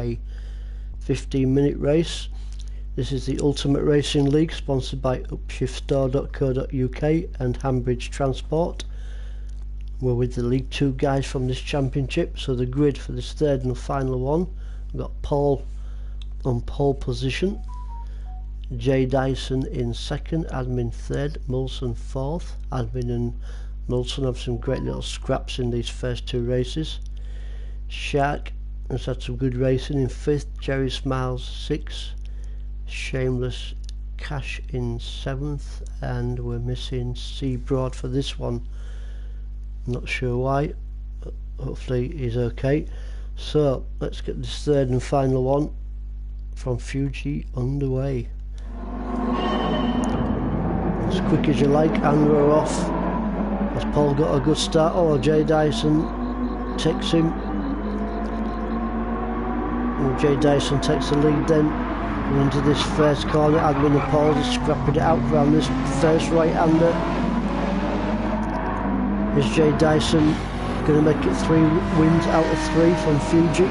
a 15-minute race. This is the Ultimate Racing League, sponsored by upshiftstore.co.uk and Hanbridge Transport. We're with the League 2 guys from this championship. So the grid for this third and final one, we've got Paul on pole position, Jay Dyson in second, Admin third, Mulson fourth. Admin and Mulson have some great little scraps in these first two races. Shark has had some good racing in fifth, Jerry Smiles sixth, Shameless Cash in seventh, and we're missing C Broad for this one. Not sure why, but hopefully he's okay. So let's get this third and final one from Fuji underway. As quick as you like, and we're off. Has Paul got a good start? Oh, Jay Dyson takes him. And Jay Dyson takes the lead then. And into this first corner, Admin and Paul just scrapping it out around this first right-hander. Is Jay Dyson going to make it 3 wins out of 3 from Fuji?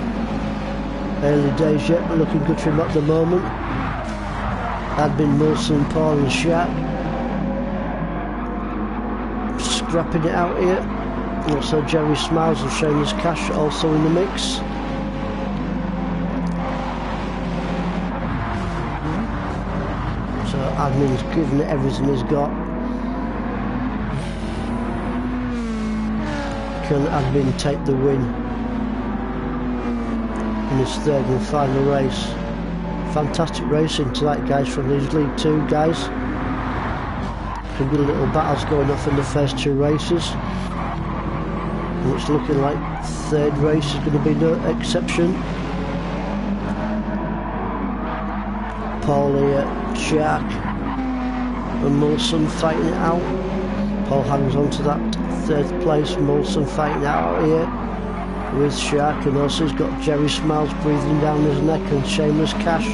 Early days yet, but looking good for him at the moment. Admin, Wilson, Paul and Shark scrapping it out here. And also Jerry Smiles and Shameless Cash also in the mix. So Admin's giving it everything he's got. Can Admin take the win in his third and final race? Fantastic racing tonight, guys, from these League 2 guys. Some good little battles going off in the first 2 races, and it's looking like third race is going to be no exception. Paul here, Shark and Mulson fighting it out. Paul hangs on to that third place. Mulson fighting out here with Shark, and also he's got Jerry Smiles breathing down his neck and Shameless Cash.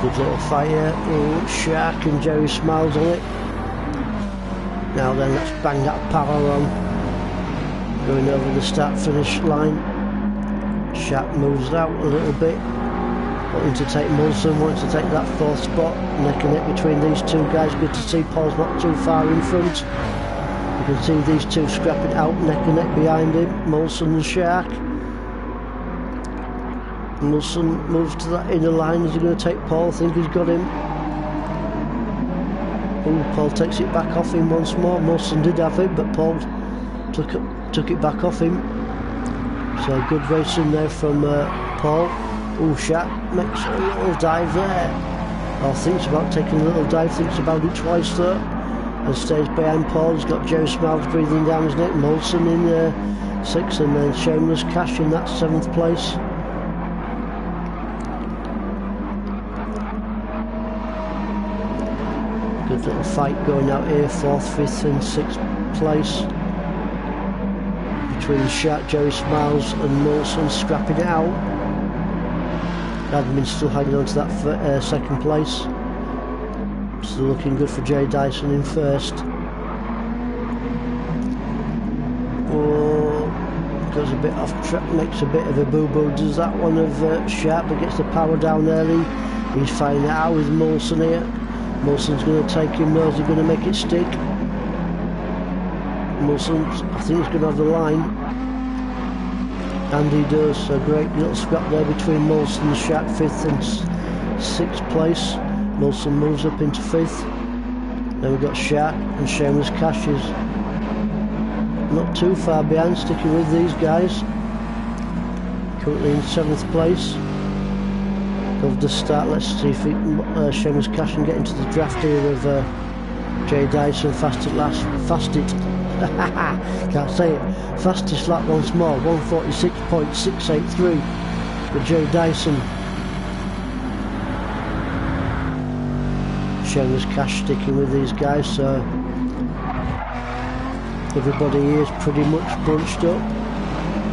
Good little fight here. Shark and Jerry Smiles on it. Now then, let's bang that power on. Going over the start finish line. Shark moves out a little bit, wanting to take Mulson, wants to take that 4th spot. Neck and neck between these two guys. Good to see Paul's not too far in front. You can see these two scrapping out neck and neck behind him, Mulson and Shark. Mulson moves to that inner line. Is he going to take Paul? I think he's got him. Ooh, Paul takes it back off him once more. Mulson did have it, but Paul took it back off him. So good racing there from Paul. Ooh, Shark makes a little dive there. Or thinks about taking a little dive, thinks about it twice though. And stays behind Paul. He's got Jerry Smiles breathing down his neck. Mulson in 6th, and then Shameless Cash in that 7th place. Good little fight going out here, 4th, 5th and 6th place. Between Shark, Jerry Smiles and Mulson scrapping it out. Admin's still hanging on to that 2nd place. Still looking good for Jay Dyson in 1st. Oh, goes a bit off track, makes a bit of a boo-boo, does that one of Shark, but gets the power down early. He's fighting it out with Mulson here. Mulson's going to take him, knows he's going to make it stick. Mulson, I think he's going to have the line. And he does. A great little scrap there between Mulson and Shark, 5th and 6th place. Mulson moves up into 5th. Then we've got Shark and Shameless Cash is not too far behind, sticking with these guys. Currently in 7th place. Of the start, let's see if Shameless Cash can get into the draft here of Jay Dyson. Fastest can't say it, fastest lap once more, 146.683 for Jay Dyson. Shameless Cash sticking with these guys, so everybody here is pretty much bunched up.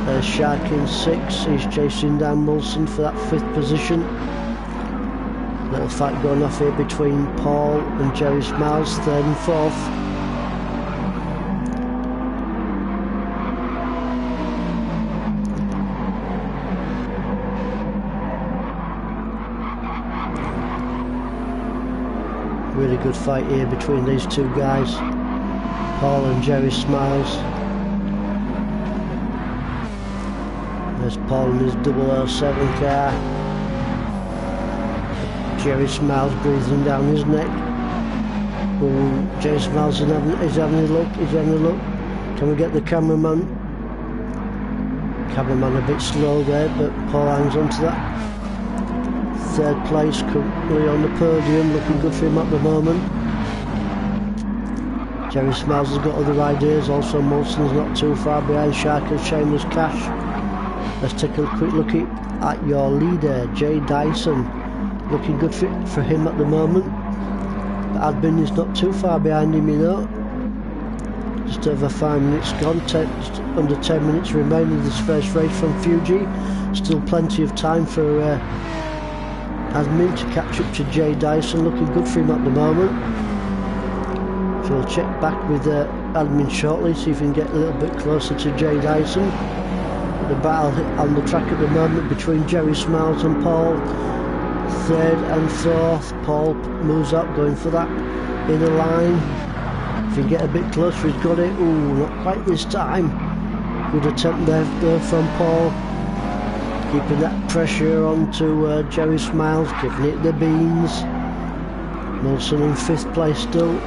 There's Shark in 6th, he's chasing down Mulson for that 5th position. Little fight going off here between Paul and Jerry Smiles, 3rd and 4th. good fight here between these two guys, Paul and Jerry Smiles. There's Paul in his 007 car. Jerry Smiles breathing down his neck. Ooh, Jerry Smiles is having a look. Can we get the cameraman? Cameraman a bit slow there, but Paul hangs on to that. Third place, currently on the podium, looking good for him at the moment. Jerry Smiles has got other ideas, also Molson's not too far behind Shark and Shameless Cash. Let's take a quick look at your leader, Jay Dyson. Looking good for him at the moment. But Admin is not too far behind him, you know. Just over 5 minutes gone, just under 10 minutes remaining this first race from Fuji. Still plenty of time for Admin to catch up to Jay Dyson. Looking good for him at the moment. So we'll check back with Admin shortly, see if we can get a little bit closer to Jay Dyson. The battle on the track at the moment between Jerry Smiles and Paul. Third and fourth, Paul moves up, going for that inner line. If you get a bit closer, he's got it. Ooh, not quite this time. Good attempt there from Paul. Keeping that pressure onto Jerry Smiles, giving it the beans. Molson in 5th place still.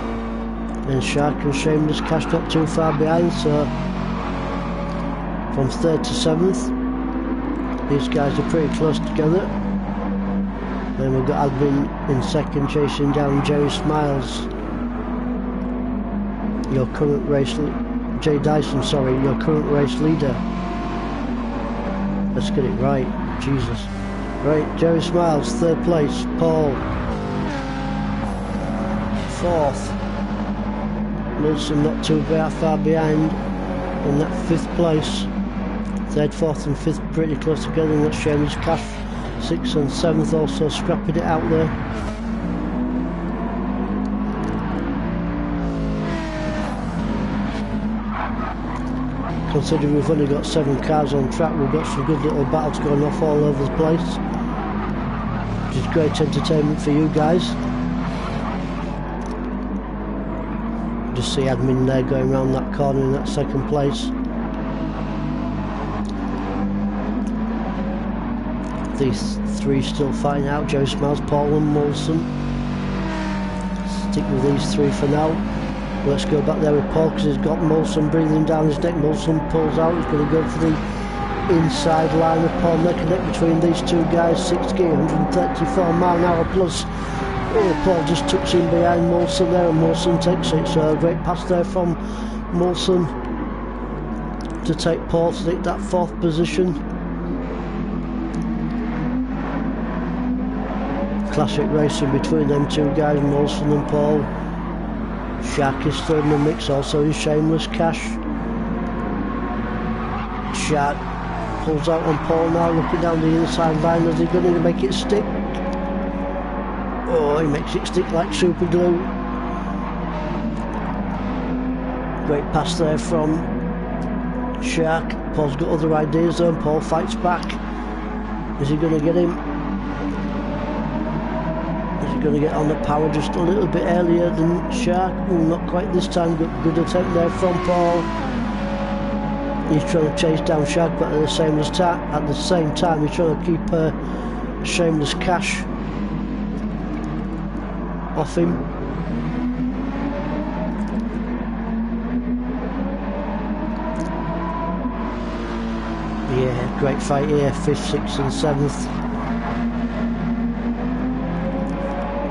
And Shark and Shameless Cash not too far behind, so from 3rd to 7th, these guys are pretty close together. Then we've got Admin in 2nd, chasing down Jerry Smiles. Your current race, Jay Dyson, sorry, your current race leader. Let's get it right, Jesus. Right, Jerry Smiles, 3rd place, Paul 4th. Wilson not too far behind in that 5th place. 3rd, 4th and 5th pretty close together, and that's Shameless Cash 6th and 7th also scrapping it out there. Considering we've only got 7 cars on track, we've got some good little battles going off all over the place, which is great entertainment for you guys. Just see Admin there going around that corner in that 2nd place. These 3 still fighting out, Jerry Smiles, Paul and Molson. Stick with these 3 for now. Let's go back there with Paul because he's got Molson breathing down his neck. Molson pulls out, he's going to go for the inside line of Paul, neck and neck between these 2 guys. 6th gear, 134 mile an hour plus. Oh, Paul just tucks in behind Molson there, and Molson takes it. So a great pass there from Molson to take Paul to take that 4th position. Classic racing between them 2 guys, Molson and Paul. Shark is still in the mix, also in Shameless Cash. Shark pulls out on Paul now, looking down the inside line. Is he going to make it stick? Oh, he makes it stick like super glue. Great pass there from Shark. Paul's got other ideas though, and Paul fights back. Is he going to get him? Is he going to get on the power just a little bit earlier than Shark? Well, not quite this time. Good attempt there from Paul. He's trying to chase down Shark, but at the same time he's trying to keep Shameless Cash off him. Yeah, great fight here, 5th, 6th and 7th.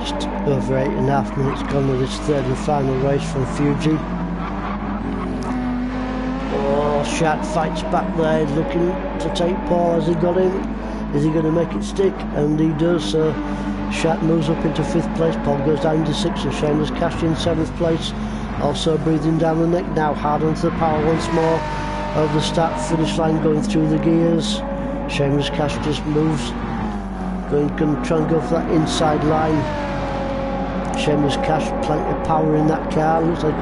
Just over 8.5 minutes gone with this 3rd and final race from Fuji. Oh, Shark fights back there, looking to take Paul. Has he got him? Is he going to make it stick? And he does, so Shark moves up into 5th place, Paul goes down to 6th, and Shameless Cash in 7th place. Also breathing down the neck now, hard onto the power once more. Over the start finish line, going through the gears. Shameless Cash just moves, going to try and go for that inside line. Shameless Cash, plenty of power in that car. Looks like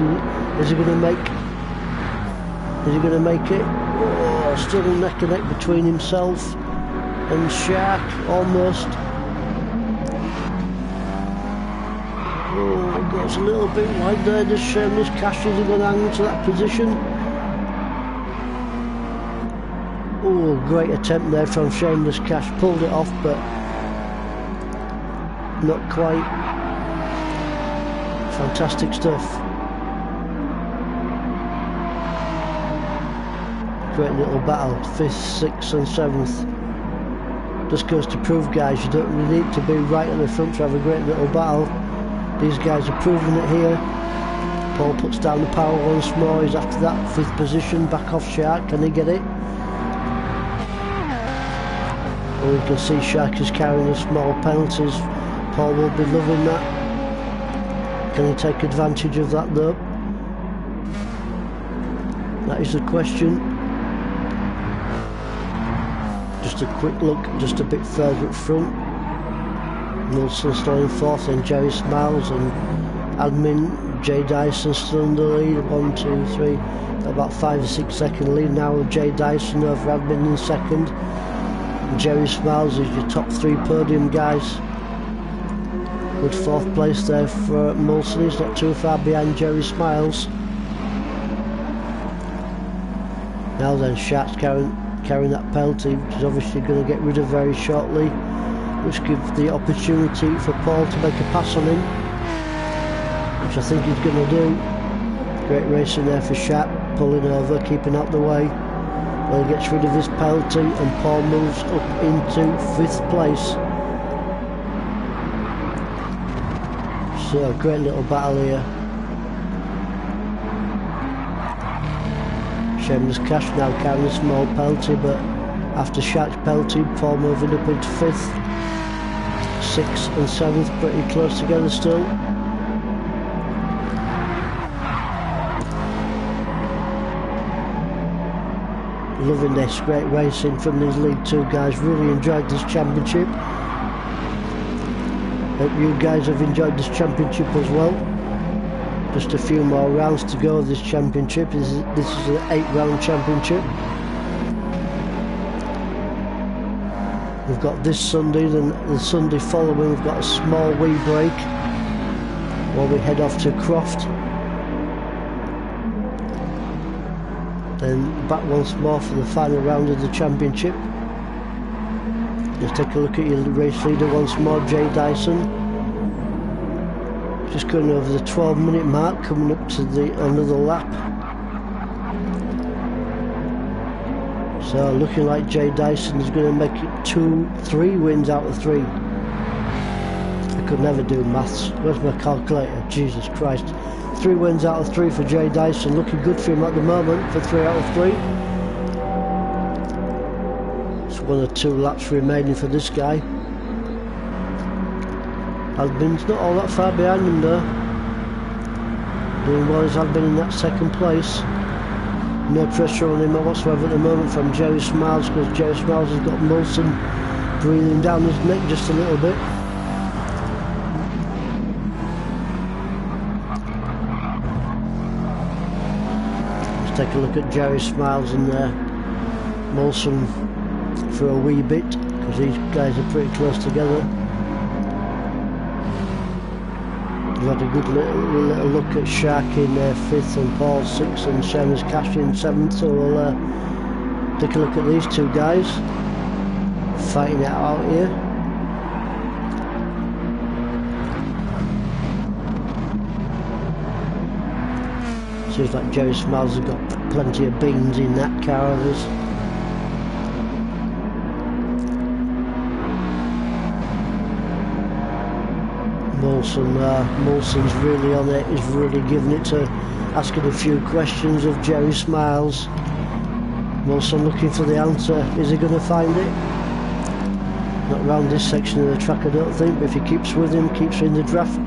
is he going to make? Is he going to make it? Oh, still neck and neck between himself and Shark, almost. Oh, Goes a little bit wide there, just Shameless Cash isn't going to hang to that position. Oh, great attempt there from Shameless Cash, pulled it off but not quite. Fantastic stuff. Great little battle, 5th, 6th and 7th. Just goes to prove, guys, you don't really need to be right at the front to have a great little battle. These guys are proving it here. Paul puts down the power once more, he's after that 5th position, back off Shark, can he get it? Well, you can see Shark is carrying the small penalties. Paul will be loving that. Can he take advantage of that though? That is the question. Just a quick look, just a bit further up front. Nilsson still in 4th, then Jerry Smiles and admin Jay Dyson still in the lead. 1, 2, 3, about 5 or 6 second lead now with Jay Dyson over admin in 2nd. And Jerry Smiles is your top 3 podium guys. Good 4th place there for Molson, he's not too far behind Jerry Smiles. Now then, Shark's carrying that penalty, which is obviously going to get rid of very shortly, which gives the opportunity for Paul to make a pass on him, which I think he's going to do. Great racing there for Shark, pulling over, keeping out the way. Well, he gets rid of his penalty and Paul moves up into 5th place. So a great little battle here. Shameless Cash now carrying a small penalty, but after Shark's penalty, Paul moving up into 5th, 6th and 7th, pretty close together still. Loving this, great racing from these League 2 guys, really enjoyed this championship. Hope you guys have enjoyed this championship as well. Just a few more rounds to go of this championship. This is an 8-round championship. We've got this Sunday, then the Sunday following we've got a small wee break while we head off to Croft. Then back once more for the final round of the championship. Just take a look at your race leader once more, Jay Dyson. Just going over the 12-minute mark, coming up to another lap. So looking like Jay Dyson is going to make it 3 wins out of 3. I could never do maths. Where's my calculator? Jesus Christ. 3 wins out of 3 for Jay Dyson. Looking good for him at the moment for 3 out of 3. It's 1 or 2 laps remaining for this guy. Albin's not all that far behind him though. Doing well as Albin in that 2nd place. No pressure on him whatsoever at the moment from Jerry Smiles, because Jerry Smiles has got Molson breathing down his neck just a little bit. Let's take a look at Jerry Smiles and Molson for a wee bit, because these guys are pretty close together. We've had a good little look at Shark in 5th and Paul 6th and Shameless Cash in 7th, so we'll take a look at these 2 guys fighting it out here. Seems like Jerry Smiles has got plenty of beans in that car of his. Molson's really on it, he's really giving it to asking a few questions of Jerry Smiles. Molson looking for the answer, is he going to find it? Not round this section of the track I don't think, but if he keeps with him, keeps in the draft.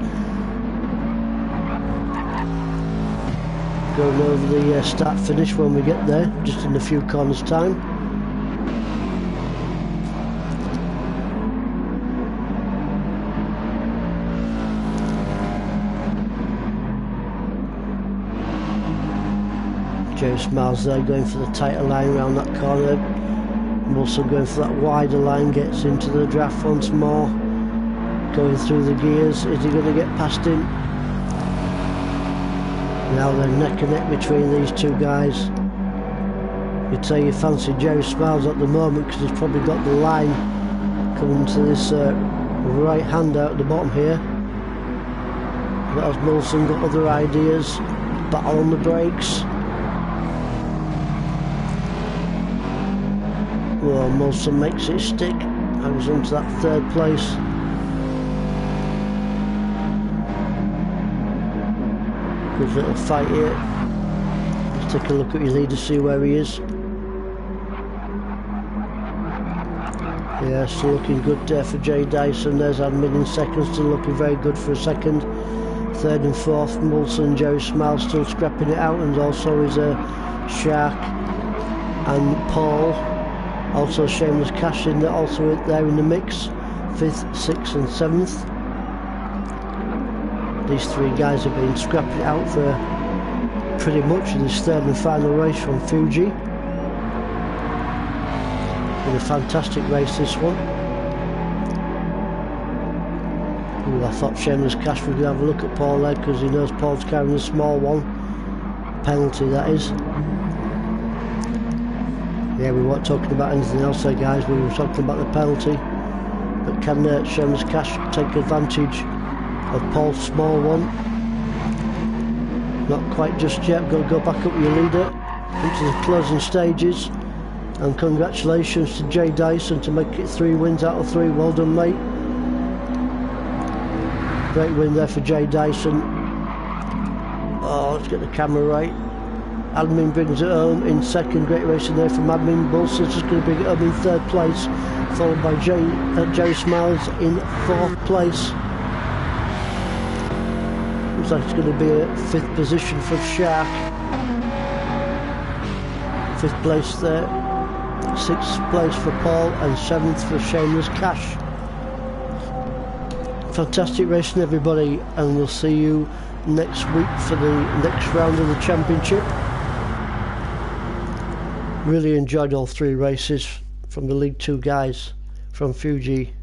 Going over the start finish when we get there, just in a few corners time. Jerry Smiles there going for the tighter line around that corner. Molson going for that wider line, gets into the draft once more. Going through the gears, is he going to get past him? Now they're neck and neck between these two guys. You'd say you fancy Jerry Smiles at the moment because he's probably got the line coming to this right hand out at the bottom here. But has Molson got other ideas? Battle on the brakes. Well, Molson makes it stick. Hangs on to that third place. Good little fight here. Let's take a look at your leader, see where he is. Yeah, still looking good there for Jay Dyson. There's admin in second, still looking very good for a second. Third and fourth, Molson, Jerry Smile still scrapping it out, and also is a Shark and Paul. Also Shameless Cash in there, also there in the mix. 5th, 6th and 7th. These three guys have been scrapping it out for pretty much this third and final race from Fuji. Been a fantastic race this one. Ooh, I thought Shameless Cash was going to have a look at Paul there because he knows Paul's carrying a small one. Penalty that is. Yeah, we weren't talking about anything else there guys, we were talking about the penalty. But can Shameless Cash take advantage of Paul's small one? Not quite just yet, got to go back up with your leader into the closing stages. And congratulations to Jay Dyson to make it 3 wins out of 3, well done mate. Great win there for Jay Dyson. Oh, let's get the camera right. Admin brings it home in second, great racing there from Admin. Bolson's just going to bring it home in 3rd place, followed by Jerry Smiles in 4th place. Looks like it's going to be a 5th position for Shark. 5th place there, 6th place for Paul, and 7th for Shameless Cash. Fantastic racing everybody, and we'll see you next week for the next round of the championship. Really enjoyed all 3 races from the League 2 guys from Fuji.